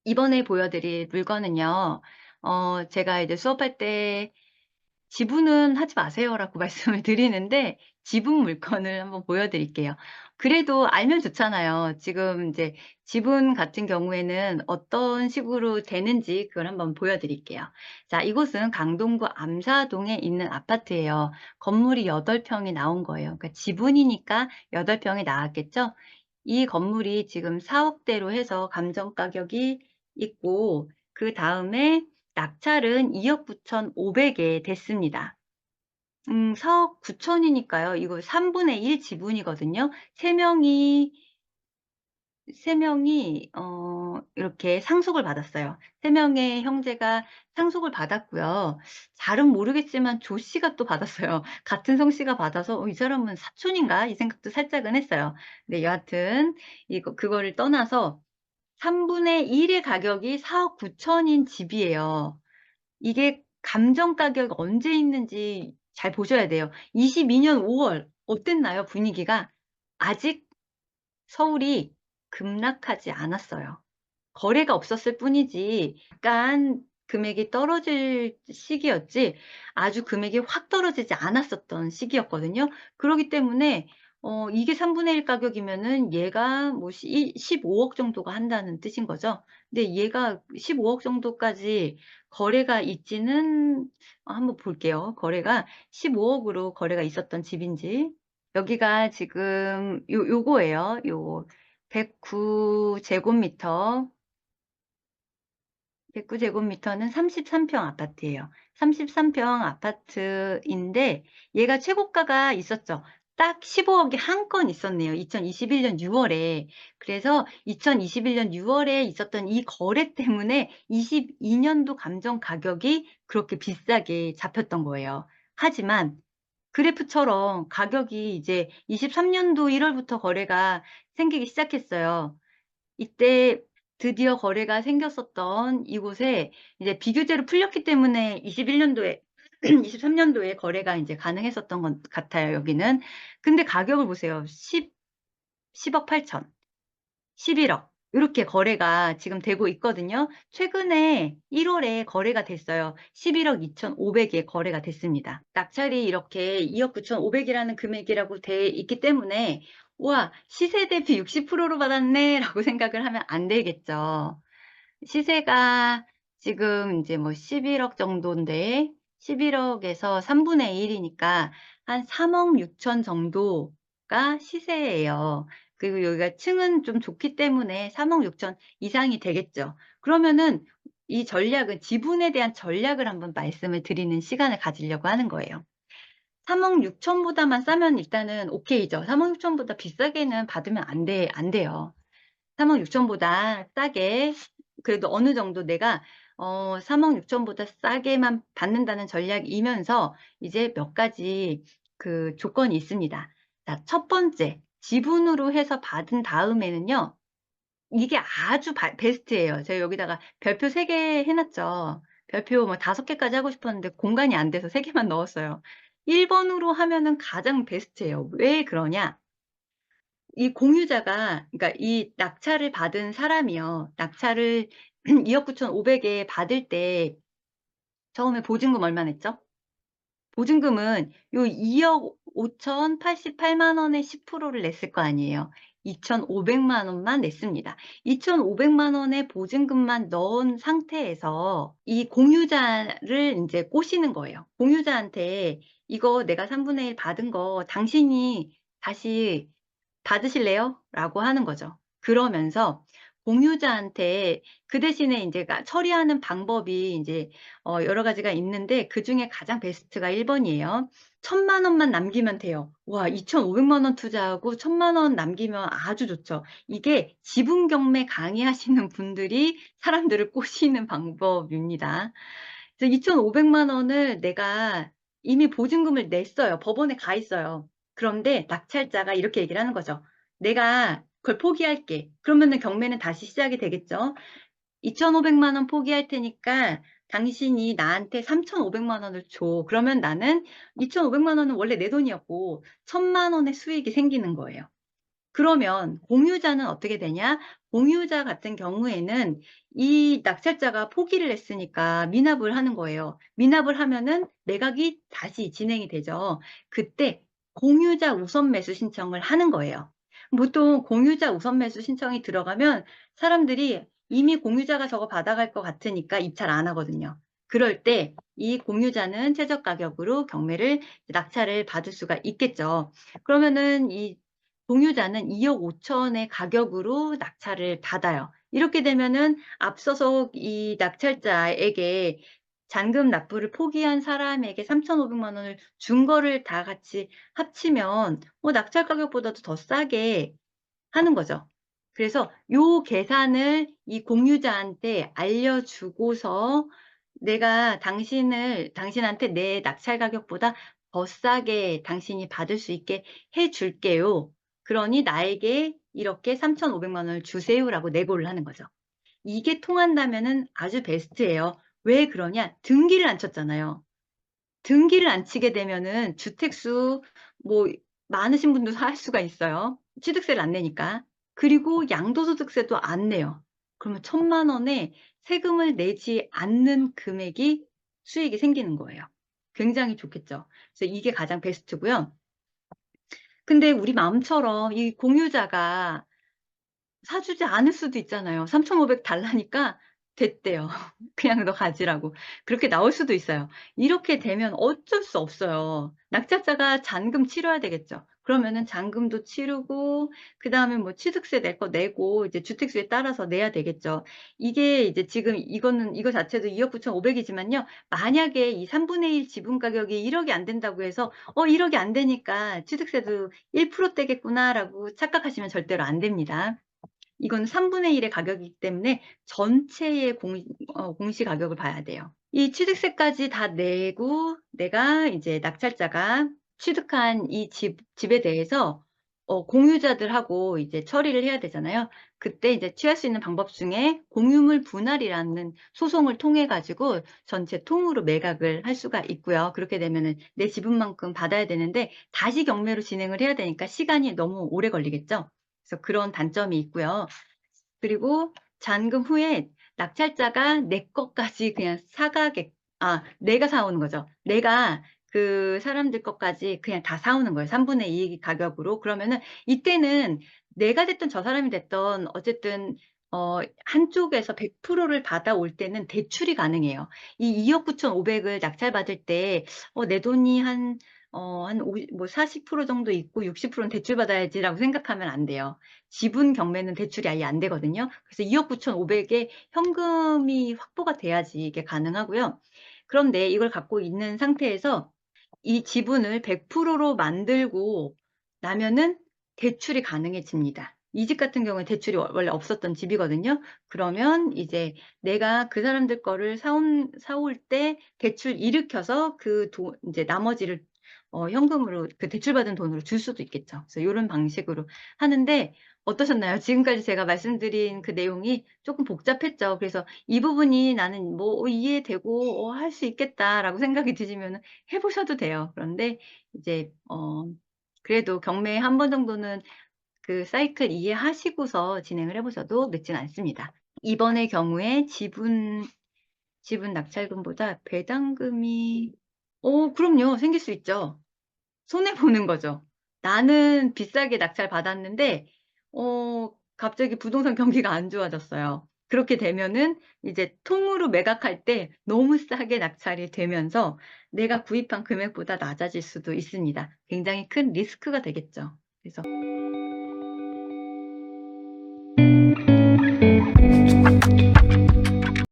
이번에 보여드릴 물건은요. 제가 이제 수업할 때 "지분은 하지 마세요."라고 말씀을 드리는데 지분 물건을 한번 보여드릴게요. 그래도 알면 좋잖아요. 지금 인제 지분 같은 경우에는 어떤 식으로 되는지 그걸 한번 보여드릴게요. 자, 이곳은 강동구 암사동에 있는 아파트예요. 건물이 8 평이 나온 거예요. 그러니까 지분이니까 8 평이 나왔겠죠? 이 건물이 지금 4억 대로 해서 감정 가격이 있고, 그다음에 낙찰은 2억 9,500에 됐습니다. 4억 9천 이니까요. 이거 3분의 1 지분이거든요. 3 명이 3 명이 이렇게 상속을 받았어요. 3 명의 형제가 상속을 받았고요. 잘은 모르겠지만 조 씨가 또 받았어요. 같은 성씨가 받아서 '이 사람은 사촌인가?' 이 생각도 살짝은 했어요. 네, 여하튼 그거를 떠나서 3분의 1의 가격이 4억 9천인 집이에요. 이게 감정 가격이 언제 있는지 잘 보셔야 돼요. 22년 5월 어땠나요, 분위기가? 아직 서울이 급락하지 않았어요. 거래가 없었을 뿐이지 약간 금액이 떨어질 시기였지 아주 금액이 확 떨어지지 않았었던 시기였거든요. 그러기 때문에 이게 3분의 1 가격이면은 얘가 뭐 시 15억 정도가 한다는 뜻인 거죠. 근데 얘가 15억 정도까지 거래가 있지는, 한번 볼게요. 거래가 15억 으로 거래가 있었던 집인지. 여기가 지금 요거예요. 요 109 제곱미터, 109 제곱미터는 33평 아파트예요. 33평 아파트인데 얘가 최고가가 있었죠. 딱 15억 억이 한 건 있었네요. 2021년 6 월에. 그래서 2021년 6 월에 있었던 이 거래 때문에 22 년도 감정 가격이 그렇게 비싸게 잡혔던 거예요. 하지만 그래프처럼 가격이 이제 23 년도 1 월부터 거래가 생기기 시작했어요. 이때 드디어 거래가 생겼었던 이곳에 이제 비규제로 풀렸기 때문에 21 년도에 23 년도에 거래가 인제 가능했었던 것 같아요, 여기는. 근데 가격을 보세요. 10억 8천, 11억 요렇게 거래가 지금 되고 있거든요. 최근에 1 월에 거래가 됐어요. 11억 2,500에 거래가 됐습니다. 낙찰이 이렇게 2억 9,500 이라는 금액이라고 돼 있기 때문에 '우와, 시세 대비 60%로 받았네.'라고 생각을 하면 안 되겠죠. 시세가 지금 인제 뭐 11억 정도인데 11억 에서 3분의 1 이니까 한 3억 6천 정도가 시세예요. 그리고 여기가 층은 좀 좋기 때문에 3억 6천 이상이 되겠죠. 그러면은 이 전략은, 지분에 대한 전략을 한번 말씀을 드리는 시간을 가지려고 하는 거예요. 3억 6천 보다만 싸면 일단은 오케이죠. 3억 6천 보다 비싸게는 받으면 안 돼요. 3억 6천 보다 싸게, 그래도 어느 정도 내가 3억 6천 보다 싸게만 받는다는 전략이면서 이제 몇 가지 그 조건이 있습니다. 자, 첫 번째, 지분으로 해서 받은 다음에는요. 이게 아주 베스트예요. 제가 여기다가 별표 3개 해 놨죠. 별표 뭐 5 개까지 하고 싶었는데 공간이 안 돼서 3 개만 넣었어요. 1 번으로 하면은 가장 베스트예요. 왜 그러냐? 이 공유자가, 그러니까 이 낙찰을 받은 사람이요. 낙찰을 2억 9,500에 받을 때 처음에 보증금 얼마 냈죠? 보증금은 요 2억 5,088만 원의 10%를 냈을 거 아니에요. 2,500만 원만 냈습니다. 2,500만 원의 보증금만 넣은 상태에서 이 공유자를 인제 꼬시는 거예요. 공유자한테 "이거 내가 3분의 1 받은 거 당신이 다시 받으실래요?" 라고 하는 거죠. 그러면서 공유자한테 그 대신에 인제 처리하는 방법이 인제 여러 가지가 있는데 그중에 가장 베스트가 1 번이에요. 1,000만 원만 남기면 돼요. 와, 2,500만 원 투자하고 1,000만 원 남기면 아주 좋죠. 이게 지분 경매 강의하시는 분들이 사람들을 꼬시는 방법입니다. 그래서 2,500만 원을 내가 이미 보증금을 냈어요. 법원에 가 있어요. 그런데 낙찰자가 이렇게 얘기를 하는 거죠. "내가 그걸 포기할게." 그러면은 경매는 다시 시작이 되겠죠. "2,500만 원 포기할 테니까 당신이 나한테 3,500만 원을 줘." 그러면 나는 2,500만 원은 원래 내 돈이었고 1,000만 원의 수익이 생기는 거예요. 그러면 공유자는 어떻게 되냐? 공유자 같은 경우에는 이 낙찰자가 포기를 했으니까 미납을 하는 거예요. 미납을 하면은 매각이 다시 진행이 되죠. 그때 공유자 우선 매수 신청을 하는 거예요. 보통 공유자 우선 매수 신청이 들어가면 사람들이 이미 공유자가 저거 받아갈 것 같으니까 입찰 안 하거든요. 그럴 때 이 공유자는 최저 가격으로 경매를 낙찰을 받을 수가 있겠죠. 그러면은 이 공유자는 2억 5천의 가격으로 낙찰을 받아요. 이렇게 되면은 앞서서 이 낙찰자에게 잔금 납부를 포기한 사람에게 3,500만 원을 준 거를 다 같이 합치면 낙찰 가격보다도 더 싸게 하는 거죠. 그래서 요 계산을 이 공유자한테 알려주고서 "내가 당신한테 내 낙찰 가격보다 더 싸게 당신이 받을 수 있게 해 줄게요. 그러니 나에게 이렇게 3,500만 원을 주세요."라고 내고를 하는 거죠. 이게 통한다면은 아주 베스트예요. 왜 그러냐? 등기를 안 쳤잖아요. 등기를 안 치게 되면은 주택수 뭐 많으신 분도 할 수가 있어요. 취득세를 안 내니까. 그리고 양도소득세도 안 내요. 그러면 1,000만 원의 세금을 내지 않는 금액이 수익이 생기는 거예요. 굉장히 좋겠죠. 그래서 이게 가장 베스트고요. 근데 우리 마음처럼 이 공유자가 사주지 않을 수도 있잖아요. 3,500 달라니까 됐대요. 그냥 "너 가지라고." 그렇게 나올 수도 있어요. 이렇게 되면 어쩔 수 없어요. 낙찰자가 잔금 치러야 되겠죠. 그러면은 잔금도 치르고 그다음에 뭐 취득세 낼 거 내고 이제 주택수에 따라서 내야 되겠죠. 이게 이제 지금 이거 자체도 2억 9,500 이지만요. 만약에 이 3분의 1 지분 가격이 1억이 안 된다고 해서 1억이 안 되니까 취득세도 1% 떼겠구나.'라고 착각하시면 절대로 안 됩니다. 이건 3분의 1의 가격이기 때문에 전체의 공시 가격을 봐야 돼요. 이 취득세까지 다 내고 내가 이제 낙찰자가 취득한 이 집에 대해서 공유자들하고 이제 처리를 해야 되잖아요. 그때 이제 취할 수 있는 방법 중에 공유물 분할이라는 소송을 통해 가지고 전체 통으로 매각을 할 수가 있고요. 그렇게 되면은 내 지분만큼 받아야 되는데 다시 경매로 진행을 해야 되니까 시간이 너무 오래 걸리겠죠. 그래서 그런 단점이 있고요. 그리고 잔금 후에 낙찰자가 내 것까지 그냥 내가 사 오는 거죠. 내가 그 사람들 것까지 그냥 다 사 오는 거예요, 3분의 2 가격으로. 그러면은 이때는 내가 됐든 저 사람이 됐든 어쨌든 한쪽에서 100%를 받아올 때는 대출이 가능해요. 이 2억 9,500을 낙찰받을 때 내 돈이 한 40% 정도 있고 60%는 대출받아야지라고 생각하면 안 돼요. 지분 경매는 대출이 아예 안 되거든요. 그래서 2억 9,500에 현금이 확보가 돼야지 이게 가능하고요. 그런데 이걸 갖고 있는 상태에서 이 지분을 100%로 만들고 나면은 대출이 가능해집니다. 이 집 같은 경우에 대출이 원래 없었던 집이거든요. 그러면 이제 내가 그 사람들 거를 사올 때 대출 일으켜서 그 돈 인제 나머지를 현금으로 그 대출받은 돈으로 줄 수도 있겠죠. 그래서 요런 방식으로 하는데 어떠셨나요? 지금까지 제가 말씀드린 그 내용이 쪼끔 복잡했죠. 그래서 이 부분이 나는 뭐 이해되고 '할 수 있겠다.'라고 생각이 드시면은 해 보셔도 돼요. 그런데 이제 그래도 경매에 한 번 정도는 그 사이클 이해하시고서 진행을 해 보셔도 늦진 않습니다. 이번의 경우에 지분 낙찰금보다 배당금이 그럼요. 생길 수 있죠. 손해 보는 거죠. 나는 비싸게 낙찰받았는데 갑자기 부동산 경기가 안 좋아졌어요. 그렇게 되면은 이제 통으로 매각할 때 너무 싸게 낙찰이 되면서 내가 구입한 금액보다 낮아질 수도 있습니다. 굉장히 큰 리스크가 되겠죠. 그래서